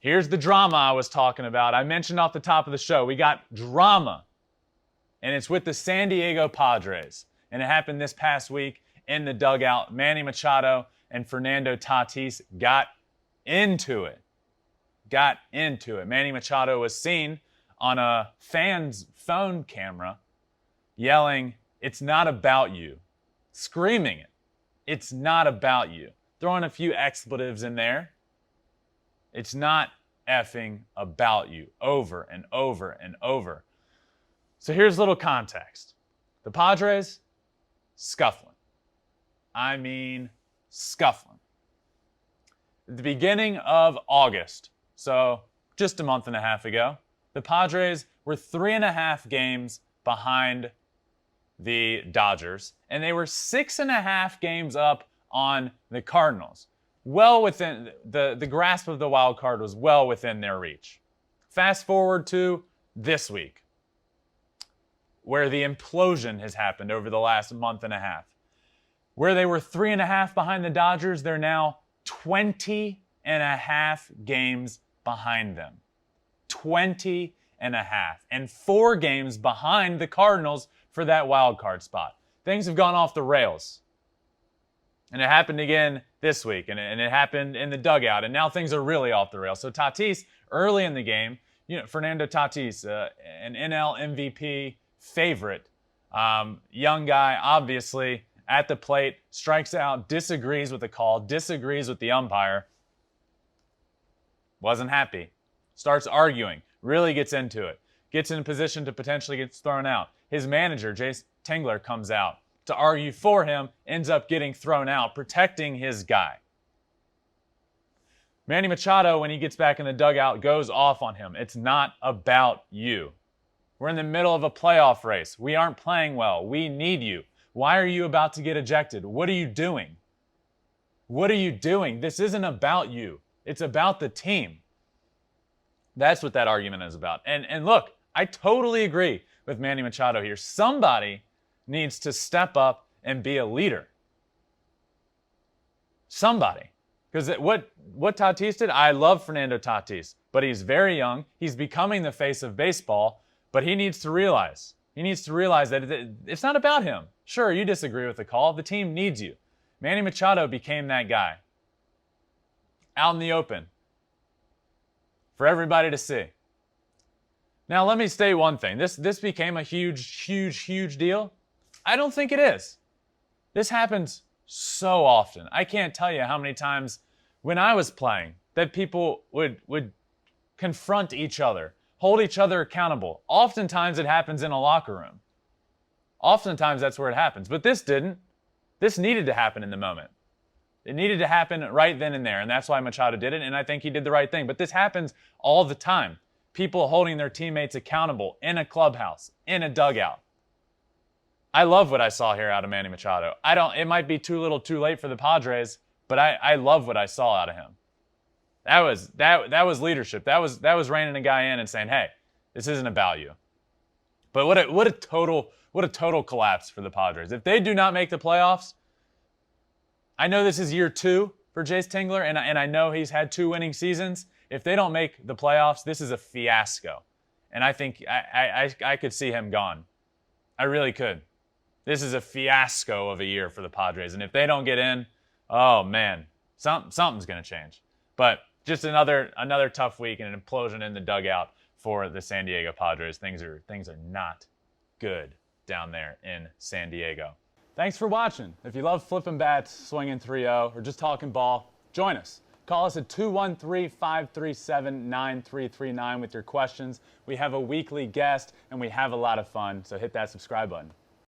Here's the drama I was talking about. I mentioned off the top of the show, we got drama. And it's with the San Diego Padres. And it happened this past week in the dugout. Manny Machado and Fernando Tatis got into it. Manny Machado was seen on a fan's phone camera yelling, "It's not about you." Screaming it. It's not about you. Throwing a few expletives in there. It's not effing about you. Over and over and over. So here's a little context. The Padres, scuffling. I mean, scuffling. At the beginning of August, so just a month and a half ago, the Padres were 3.5 games behind the Dodgers, and they were 6.5 games up on the Cardinals. Well within the grasp of the wild card was well within their reach. Fast forward to this week, where the implosion has happened over the last month and a half. Where they were 3.5 behind the Dodgers, they're now 20.5 games behind them. 20.5. And 4 games behind the Cardinals for that wild card spot. Things have gone off the rails. And it happened again this week, and it happened in the dugout, and now things are really off the rails. So Tatis, early in the game, Fernando Tatis, an NL MVP favorite, young guy, obviously, at the plate, strikes out, disagrees with the call, disagrees with the umpire, wasn't happy, starts arguing, really gets into it, gets in a position to potentially get thrown out. His manager, Jace Tingler, comes out to argue for him, ends up getting thrown out, protecting his guy. Manny Machado, when he gets back in the dugout, goes off on him. It's not about you. We're in the middle of a playoff race. We aren't playing well. We need you. Why are you about to get ejected? What are you doing? What are you doing? This isn't about you. It's about the team. That's what that argument is about. And look, I totally agree with Manny Machado here. Somebody needs to step up and be a leader. Somebody. Because what Tatis did, I love Fernando Tatis, but he's very young. He's becoming the face of baseball, but he needs to realize that it's not about him. Sure, you disagree with the call. The team needs you. Manny Machado became that guy. Out in the open. For everybody to see. Now, let me state one thing. This became a huge deal. I don't think it is. This happens so often. I can't tell you how many times when I was playing that people would confront each other, hold each other accountable. Oftentimes it happens in a locker room. Oftentimes that's where it happens. But this didn't. This needed to happen in the moment. It needed to happen right then and there, and that's why Machado did it, and I think he did the right thing. But this happens all the time. People holding their teammates accountable in a clubhouse, in a dugout. I love what I saw here out of Manny Machado. It might be too little too late for the Padres, but I love what I saw out of him. That was leadership. That was reining a guy in and saying, "Hey, this isn't about you." But what a total collapse for the Padres. If they do not make the playoffs, I know this is year 2 for Jace Tingler, and I know he's had 2 winning seasons. If they don't make the playoffs, this is a fiasco. And I think I could see him gone. I really could. This is a fiasco of a year for the Padres. And if they don't get in, oh man, something's going to change. But just another tough week and an implosion in the dugout for the San Diego Padres. Things are not good down there in San Diego. Thanks for watching. If you love Flippin Bats, swinging 3-0, or just talking ball, join us. Call us at 213-537-9339 with your questions. We have a weekly guest, and we have a lot of fun, so hit that subscribe button.